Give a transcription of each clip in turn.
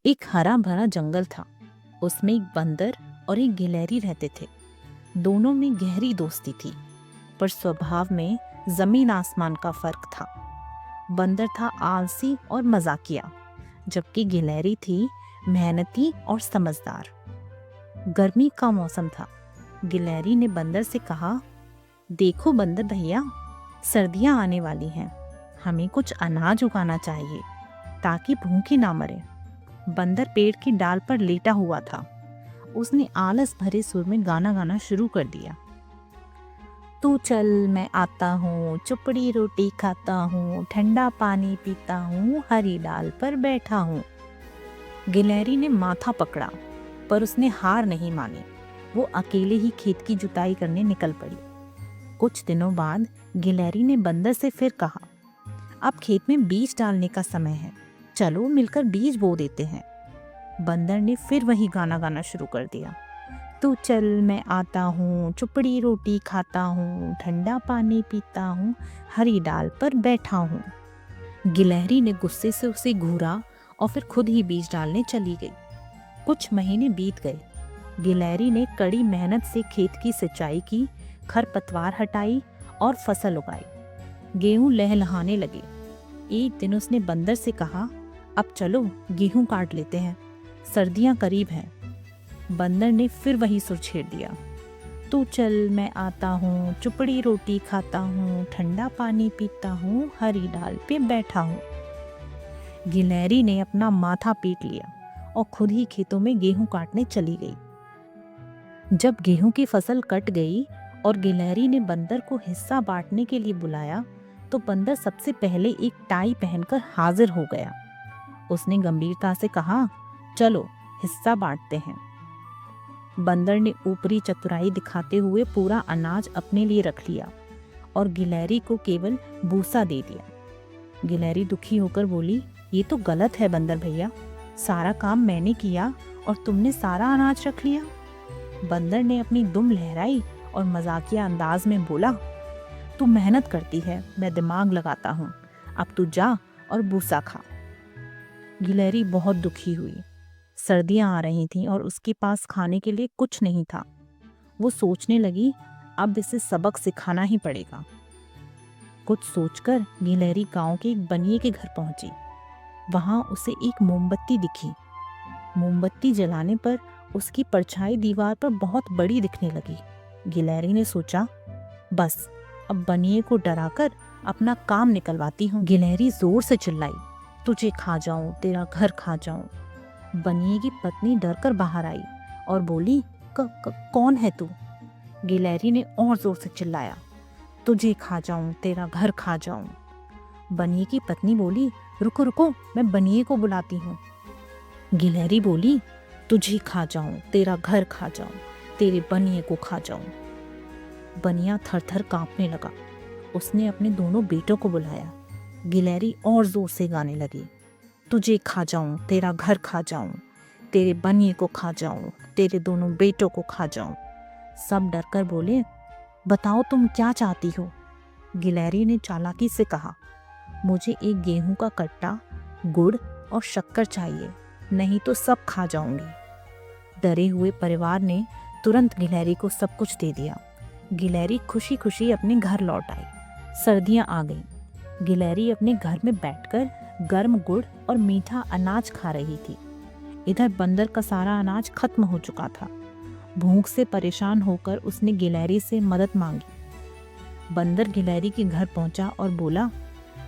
एक हरा भरा जंगल था। उसमें एक बंदर और एक गिलहरी रहते थे। दोनों में गहरी दोस्ती थी, पर स्वभाव में जमीन आसमान का फर्क था। बंदर था आलसी और मजाकिया, जबकि गिलहरी थी मेहनती और समझदार। गर्मी का मौसम था। गिलहरी ने बंदर से कहा, देखो बंदर भैया, सर्दियां आने वाली हैं। हमें कुछ अनाज उगाना चाहिए ताकि भूखे ना मरे। बंदर पेड़ की डाल पर लेटा हुआ था। उसने आलस भरे सुर में गाना गाना शुरू कर दिया। तू चल मैं आता हूँ, चुपड़ी रोटी खाता हूँ, ठंडा पानी पीता हूँ, हरी डाल पर बैठा हूँ। गिलहरी ने माथा पकड़ा, पर उसने हार नहीं मानी। वो अकेले ही खेत की जुताई करने निकल पड़ी। कुछ दिनों बाद गिलहरी ने बंदर से फिर कहा, अब खेत में बीज डालने का समय है, चलो मिलकर बीज बो देते हैं। बंदर ने फिर वही गाना गाना शुरू कर दिया। तू चल मैं आता हूँ, चुपड़ी रोटी खाता हूँ, ठंडा पानी पीता हूँ, हरी डाल पर बैठा हूँ। गिलहरी ने गुस्से से उसे घूरा और फिर खुद ही बीज डालने चली गई। कुछ महीने बीत गए। गिलहरी ने कड़ी मेहनत से खेत की सिंचाई की, खरपतवार हटाई और फसल उगाई। गेहूं लहलहाने लगे। एक दिन उसने बंदर से कहा, अब चलो गेहूं काट लेते हैं, सर्दियां करीब हैं। बंदर ने फिर वही सुर छेड़ दिया। तू चल मैं आता हूँ, चुपड़ी रोटी खाता हूँ, ठंडा पानी पीता हूँ, हरी डाल पे बैठा हूँ। गिलहरी ने अपना माथा पीट लिया और खुद ही खेतों में गेहूं काटने चली गई। जब गेहूं की फसल कट गई और गिलहरी ने बंदर को हिस्सा बांटने के लिए बुलाया, तो बंदर सबसे पहले एक टाई पहनकर हाजिर हो गया। उसने गंभीरता से कहा, चलो हिस्सा बांटते हैं। बंदर ने ऊपरी चतुराई दिखाते हुए पूरा अनाज अपने लिए रख लिया और गिलहरी को केवल भूसा दे दिया। गिलहरी दुखी होकर बोली, ये तो गलत है बंदर भैया, सारा काम मैंने किया और तुमने सारा अनाज रख लिया। बंदर ने अपनी दुम लहराई और मजाकिया अंदाज में बोला, तू मेहनत करती है, मैं दिमाग लगाता हूँ, अब तू जा और भूसा खा। गिलहरी बहुत दुखी हुई। सर्दियां आ रही थीं और उसके पास खाने के लिए कुछ नहीं था। वो सोचने लगी, अब इसे सबक सिखाना ही पड़ेगा। कुछ सोचकर गिलहरी गांव के एक बनिए के घर पहुंची। वहां उसे एक मोमबत्ती दिखी। मोमबत्ती जलाने पर उसकी परछाई दीवार पर बहुत बड़ी दिखने लगी। गिलहरी ने सोचा, बस अब बनिए को डराकर अपना काम निकलवाती हूँ। गिलहरी जोर से चिल्लाई, तुझे खा जाऊं, तेरा घर खा जाऊं। बनिए की पत्नी डरकर बाहर आई और बोली, कौन है तू? गिलहरी ने और जोर से चिल्लाया, तुझे खा जाऊं, तेरा घर खा जाऊं। बनिए की पत्नी बोली, रुको रुको, मैं बनिए को बुलाती हूँ। गिलहरी बोली, तुझे खा जाऊं, तेरा घर खा जाऊं, तेरे बनिए को खा जाऊं। बनिया थर थर कांपने लगा। उसने अपने दोनों बेटों को बुलाया। गिलहरी और जोर से गाने लगी, तुझे खा जाऊं, तेरा घर खा जाऊं, तेरे बनिए को खा जाऊं, तेरे दोनों बेटों को खा जाऊं। सब डरकर बोले, बताओ तुम क्या चाहती हो? गिलहरी ने चालाकी से कहा, मुझे एक गेहूं का कट्टा, गुड़ और शक्कर चाहिए, नहीं तो सब खा जाऊंगी। डरे हुए परिवार ने तुरंत गिलहरी को सब कुछ दे दिया। गिलहरी खुशी खुशी अपने घर लौट आई। सर्दियां आ गईं। गिलहरी अपने घर में बैठकर गर्म गुड़ और मीठा अनाज खा रही थी। इधर बंदर का सारा अनाज खत्म हो चुका था। भूख से परेशान होकर उसने गिलहरी से मदद मांगी। बंदर गिलहरी के घर पहुंचा और बोला,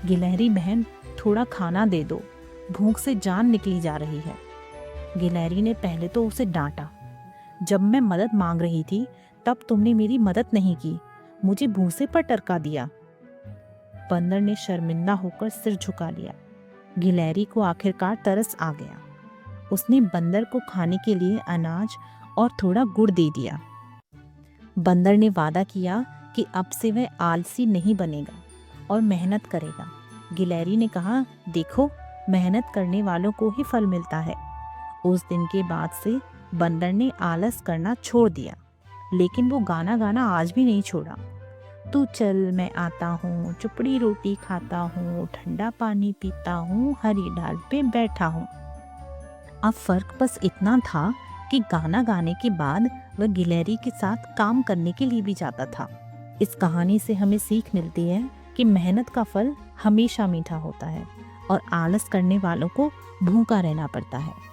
गिलहरी बहन, थोड़ा खाना दे दो, भूख से जान निकली जा रही है। गिलहरी ने पहले तो उसे डांटा, जब मैं मदद मांग रही थी तब तुमने मेरी मदद नहीं की, मुझे भूसे पर टरका दिया। बंदर ने शर्मिंदा होकर सिर झुका लिया। गिलहरी को आखिरकार तरस आ गया। उसने बंदर को खाने के लिए अनाज और थोड़ा गुड़ दे दिया। बंदर ने वादा किया कि अब से वह आलसी नहीं बनेगा और मेहनत करेगा। गिलहरी ने कहा, देखो, मेहनत करने वालों को ही फल मिलता है। उस दिन के बाद से बंदर ने आलस करना छोड़ दिया, लेकिन वो गाना गाना आज भी नहीं छोड़ा। तू चल मैं आता हूँ, चुपड़ी रोटी खाता हूँ, ठंडा पानी पीता हूँ, हरी डाल पे बैठा हूँ। अब फर्क बस इतना था कि गाना गाने के बाद वह गिलहरी के साथ काम करने के लिए भी जाता था। इस कहानी से हमें सीख मिलती है कि मेहनत का फल हमेशा मीठा होता है और आलस करने वालों को भूखा रहना पड़ता है।